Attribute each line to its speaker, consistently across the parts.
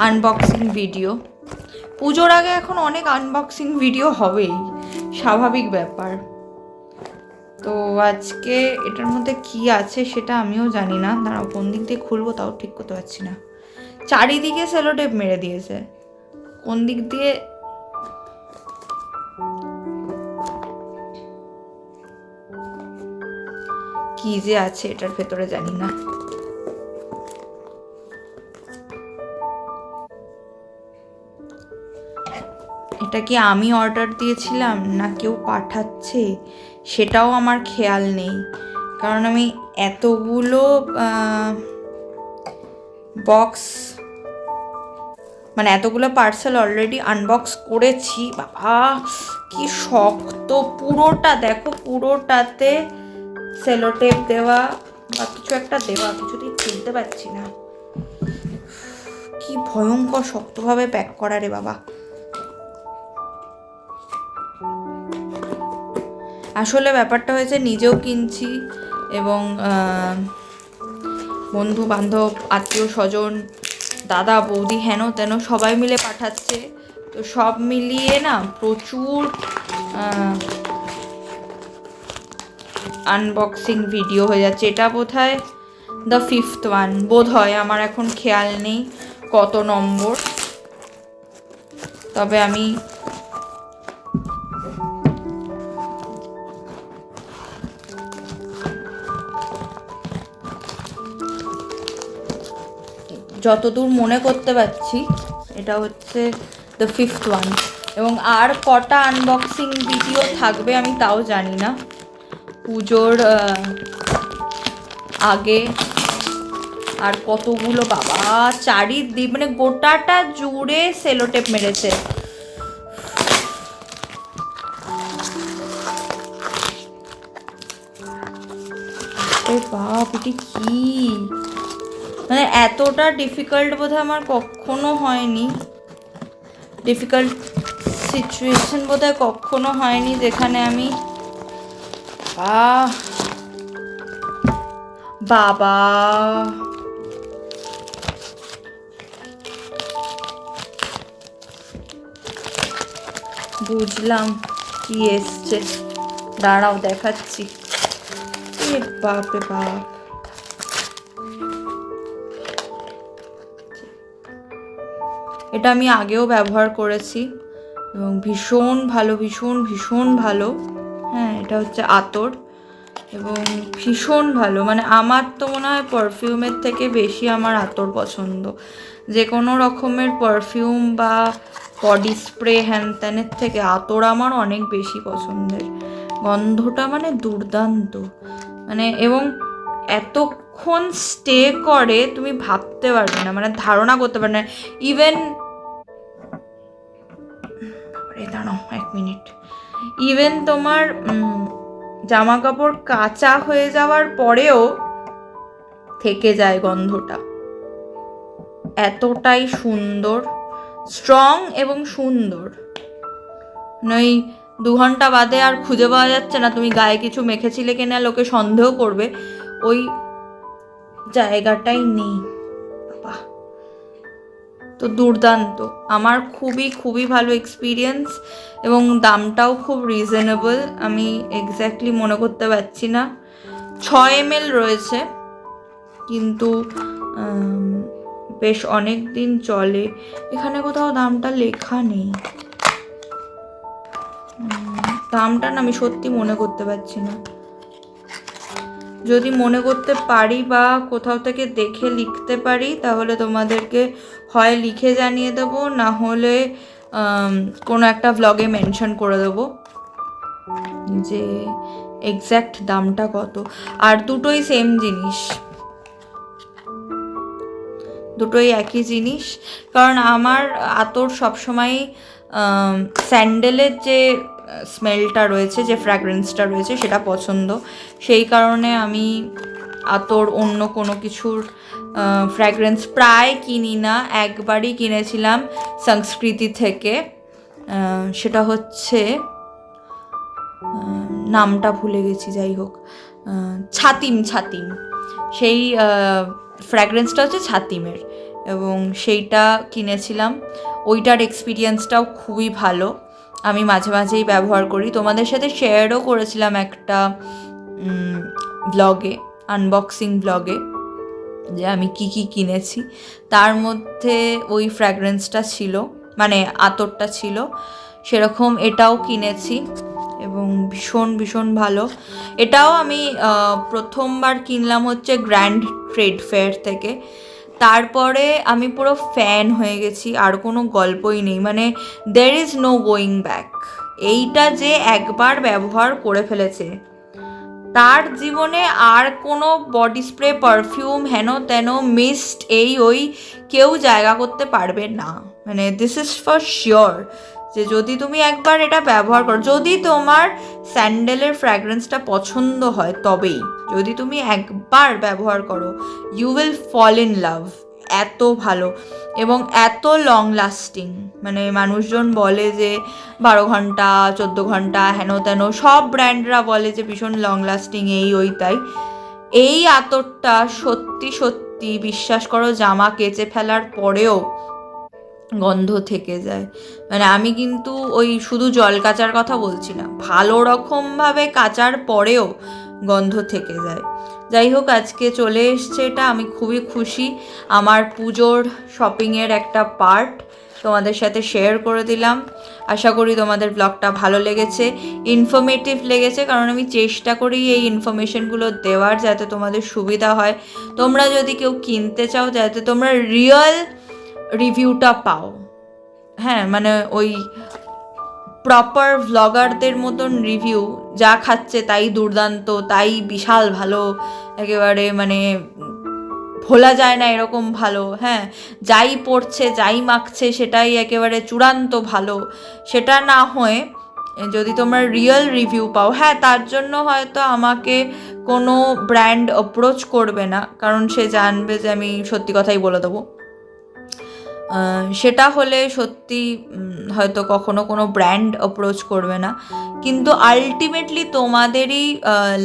Speaker 1: Unboxing video. পুজোর আগে এখন অনেক আনবক্সিং ভিডিও হবেই, স্বাভাবিক ব্যাপার। তো আজকে এটার মধ্যে কি আছে সেটা আমিও জানি না, দাঁড়াও কোন দিক দিয়ে খুলবো তাও ঠিক করতে পারছি না। চারিদিকে সেলোটেপ মেরে দিয়েছে, কোন দিক দিয়ে কি যে আছে এটার ভেতরে জানি না। এটা কি আমি অর্ডার দিয়েছিলাম না কেউ পাঠাচ্ছে সেটাও আমার খেয়াল নেই, কারণ আমি এতগুলো বক্স মানে এতগুলো পার্সেল অলরেডি আনবক্স করেছি। বাবা কি শক্ত, পুরোটা দেখো, পুরোটাতে সেলোটেপ দেওয়া বা কিছু একটা দেওয়া, কিছুতেই খুলতে পারছি না। কি ভয়ঙ্কর শক্তভাবে প্যাক করা রে বাবা। আসলে ব্যাপারটা হয়েছে নিজেও কিনছি এবং বন্ধু বান্ধব আত্মীয় স্বজন দাদা বৌদি হেন তেন সবাই মিলে পাঠাচ্ছে, তো সব মিলিয়ে না প্রচুর আনবক্সিং ভিডিও হয়ে যাচ্ছে। এটা বোধহয় দ্য 5th ওয়ান বোধ হয়, আমার এখন খেয়াল নেই কত নম্বর, তবে আমি যতদূর মনে করতে পারছি এটা হচ্ছে দ্য 5th ওয়ান। এবং আর কটা আনবক্সিং ভিডিও থাকবে আমি তাও জানি না। পুজোর আগে আর কতগুলো, বাবা চারিদিক মানে গোটাটা জুড়ে সেলোটেপ মেরেছে। বাপ এটি কি, মানে এতটা ডিফিকাল্ট বোধহয় আমার কখনো হয়নি, ডিফিকাল্ট সিচুয়েশন বোধহয় কখনো হয়নি যেখানে আমি বাবা বুঝলাম কি এসছে, দাঁড়াও দেখাচ্ছি। এ বাপরে বাপ, এটা আমি আগেও ব্যবহার করেছি এবং ভীষণ ভালো, ভীষণ ভীষণ ভালো। হ্যাঁ, এটা হচ্ছে আতর এবং ভীষণ ভালো, মানে আমার তো মনে হয় পারফিউমের থেকে বেশি আমার আতর পছন্দ। যে কোনো রকমের পারফিউম বা বডি স্প্রে হ্যান ত্যানের থেকে আতর আমার অনেক বেশি পছন্দের। গন্ধটা মানে দুর্দান্ত, মানে এবং এতক্ষণ স্টে করে তুমি ভাবতে পারবে না, মানে ধারণা করতে পারবে না। ইভেন দাঁড়াও 1 মিনিট, ইভেন তোমার জামা কাপড় কাঁচা হয়ে যাওয়ার পরেও থেকে যায় গন্ধটা, এতটাই সুন্দর, স্ট্রং এবং সুন্দর। ওই 2 ঘন্টা বাদে আর খুঁজে পাওয়া যাচ্ছে না তুমি গায়ে কিছু মেখেছিলে কিনা, লোকে সন্দেহ করবে, ওই জায়গাটাই নেই। বাবা তো দুর্দান্ত, আমার খুবই খুবই ভালো এক্সপিরিয়েন্স এবং দামটাও খুব রিজনেবল। আমি এক্স্যাক্টলি মনে করতে পারছি না, 6 ml রয়েছে কিন্তু বেশ অনেক দিন চলে। এখানে কোথাও দামটা লেখা নেই, দামটা না আমি সত্যি মনে করতে পারছি না। যদি মনে করতে পারি বা কোথাও থেকে দেখে লিখতে পারি তাহলে তোমাদেরকে হয় লিখে জানিয়ে দেবো, না হলে কোনো একটা ভ্লগে মেনশন করে দেবো যে এক্স্যাক্ট দামটা কত। আর দুটোই সেম জিনিস, দুটোই একই জিনিস, কারণ আমার আতর সবসময় স্যান্ডেলের যে স্মেলটা রয়েছে, যে ফ্র্যাগ্রেন্সটা রয়েছে সেটা পছন্দ। সেই কারণে আমি আতর অন্য কোনো কিছুর ফ্র্যাগ্রেন্স প্রায় কিনি না। একবারই কিনেছিলাম সংস্কৃতি থেকে, সেটা হচ্ছে নামটা ভুলে গেছি, যাই হোক ছাতিম, ছাতিম, সেই ফ্র্যাগ্রেন্সটা হচ্ছে ছাতিমের এবং সেইটা কিনেছিলাম। ওইটার এক্সপিরিয়েন্সটাও খুবই ভালো, আমি মাঝে মাঝেই ব্যবহার করি, তোমাদের সাথে শেয়ারও করেছিলাম একটা ব্লগে, আনবক্সিং ব্লগে, যে আমি কি কি কিনেছি। তার মধ্যে ওই ফ্র্যাগ্রেন্সটা ছিল, মানে আতরটা ছিল, সেরকম এটাও কিনেছি এবং ভীষণ ভীষণ ভালো। এটাও আমি প্রথমবার কিনলাম হচ্ছে গ্র্যান্ড ট্রেড ফেয়ার থেকে, তারপরে আমি পুরো ফ্যান হয়ে গেছি, আর কোনো গল্পই নেই, মানে there is no going back. এইটা যে একবার ব্যবহার করে ফেলেছে তার জীবনে আর কোনো বডি স্প্রে, পারফিউম, হেন তেন, মিস্ট, এই ওই কেউ জায়গা করতে পারবে না। মানে দিস ইজ ফর শিওর, যে যদি তুমি একবার এটা ব্যবহার করো, যদি তোমার স্যান্ডেলের ফ্র্যাগ্রেন্সটা পছন্দ হয় তবেই, যদি তুমি একবার ব্যবহার করো, you will fall in love. এত ভালো এবং এত লং লাস্টিং, মানে মানুষজন বলে যে 12 ঘন্টা 14 ঘন্টা হেন তেন, সব ব্র্যান্ডরা বলে যে ভীষণ লং লাস্টিং, এই ওই তাই। এই আতরটা সত্যি সত্যি বিশ্বাস করো, জামা কেচে ফেলার পরেও গন্ধ থেকে যায়। মানে আমি কিন্তু ওই শুধু জল কাচার কথা বলছি না, ভালো রকমভাবে কাচার পরেও গন্ধ থেকে যায়। যাই হোক, আজকে চলে এসছে এটা, আমি খুবই খুশি। আমার পুজোর শপিংয়ের একটা পার্ট তোমাদের সাথে শেয়ার করে দিলাম। আশা করি তোমাদের ব্লগটা ভালো লেগেছে, ইনফরমেটিভ লেগেছে, কারণ আমি চেষ্টা করি এই ইনফরমেশনগুলো দেওয়ার, যাতে তোমাদের সুবিধা হয়। তোমরা যদি কেউ কিনতে চাও, যাতে তোমরা রিয়েল রিভিউটা পাও। হ্যাঁ, মানে ওই প্রপার ভ্লগারদের মতন রিভিউ, যা খাচ্ছে তাই দুর্দান্ত, তাই বিশাল ভালো, একেবারে মানে ভোলা যায় না এরকম ভালো, হ্যাঁ, যাই পড়ছে যাই মাখছে সেটাই একেবারে চূড়ান্ত ভালো, সেটা না হয়ে যদি তোমরা রিয়েল রিভিউ পাও, হ্যাঁ, তার জন্য হয়তো আমাকে কোনো ব্র্যান্ড অ্যাপ্রোচ করবে না, কারণ সে জানবে যে আমি সত্যি কথাই বলে দেবো। সেটা হলে সত্যি হয়তো কখনো কোনো ব্র্যান্ড অ্যাপ্রোচ করবে না, কিন্তু আলটিমেটলি তোমাদেরই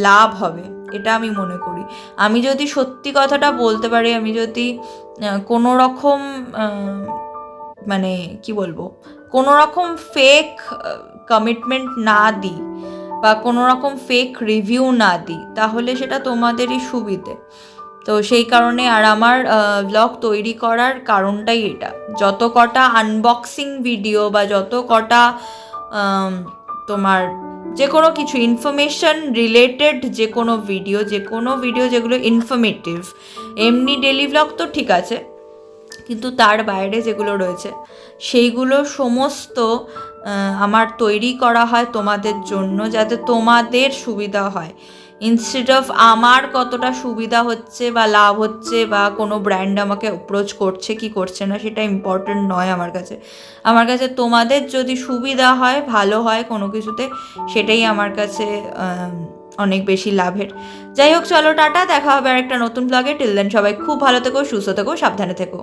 Speaker 1: লাভ হবে, এটা আমি মনে করি। আমি যদি সত্যি কথাটা বলতে পারি, আমি যদি কোনো রকম মানে কি বলবো, কোনো রকম ফেক কমিটমেন্ট না দিই বা কোনো রকম ফেক রিভিউ না দিই, তাহলে সেটা তোমাদেরই সুবিধে। তো সেই কারণে, আর আমার ব্লগ তৈরি করার কারণটাই এটা, যত কটা আনবক্সিং ভিডিও বা যত কটা তোমার যে কোনো কিছু ইনফরমেশন রিলেটেড, যে কোনো ভিডিও যেগুলো ইনফরমেটিভ, এমনি ডেলি ব্লগ তো ঠিক আছে, কিন্তু তার বাইরে যেগুলো রয়েছে সেইগুলো সমস্ত আমার তৈরি করা হয় তোমাদের জন্য, যাতে তোমাদের সুবিধা হয়। ইনস্টেড অফ আমার কতটা সুবিধা হচ্ছে বা লাভ হচ্ছে বা কোনো ব্র্যান্ড আমাকে অ্যাপ্রোচ করছে কি করছে না, সেটা ইম্পর্টেন্ট নয় আমার কাছে। আমার কাছে তোমাদের যদি সুবিধা হয়, ভালো হয় কোনো কিছুতে, সেটাই আমার কাছে অনেক বেশি লাভের। যাই হোক, চলো টাটা, দেখা হবে আর একটা নতুন ব্লগে। টিল দেন সবাই খুব ভালো থেকো, সুস্থ থেকো, সাবধানে থেকো।